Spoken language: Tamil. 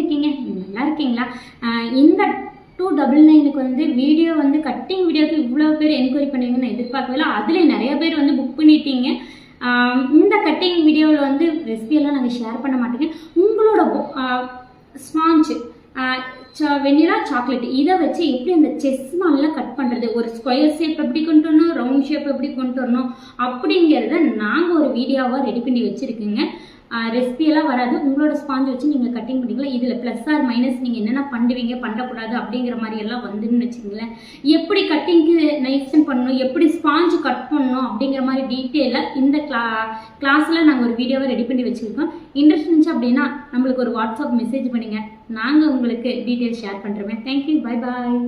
இருக்கீங்க? நல்லா இருக்கீங்களா? இந்த 299க்கு வந்து வீடியோ வந்து கட்டிங் வீடியோக்கு இவ்வளோ பேர் என்கொயரி பண்ணுவீங்கன்னு நான் எதிர்பார்க்கவே. அதில் நிறைய பேர் வந்து புக் பண்ணிட்டீங்க. இந்த கட்டிங் வீடியோவில் வந்து ரெசிபியெல்லாம் நாங்கள் ஷேர் பண்ண மாட்டேங்க. உங்களோட ஸ்பாஞ்சு வெண்ணிலா சாக்லேட் இதை வச்சு எப்படி அந்த செஸ் மால்லாம் கட் பண்ணுறது, ஒரு ஸ்கொயர் ஷேப் எப்படி கொண்டு வரணும், ரவுண்ட் ஷேப் எப்படி கொண்டு வரணும் அப்படிங்கிறத நாங்கள் ஒரு வீடியோவாக ரெடி பண்ணி வச்சுருக்கோங்க. ரெசிபியெல்லாம் வராது. உங்களோட ஸ்பாஞ்ச் வச்சு நீங்கள் கட்டிங் பண்ணிக்கலாம். இதில் ப்ளஸ் ஆர் மைனஸ் நீங்கள் என்னென்ன பண்ணுவீங்க பண்ணக்கூடாது அப்படிங்கிற மாதிரி எல்லாம் வந்துன்னு வச்சுங்களேன். எப்படி கட்டிங்க்கு நைஃப்ஸ் பண்ணணும், எப்படி ஸ்பாஞ்சு கட் பண்ணணும் அப்படிங்கிற மாதிரி டீட்டெயிலாக இந்த கிளாஸில் நாங்கள் ஒரு வீடியோவை ரெடி பண்ணி வச்சுருக்கோம். இன்ட்ரெஸ்ட் இருந்துச்சு அப்படின்னா நம்மளுக்கு ஒரு வாட்ஸ்அப் மெசேஜ் பண்ணுங்கள். நாங்கள் உங்களுக்கு டீட்டெயில்ஸ் ஷேர் பண்ணுறோமே. தேங்க்யூ, பை பாய்.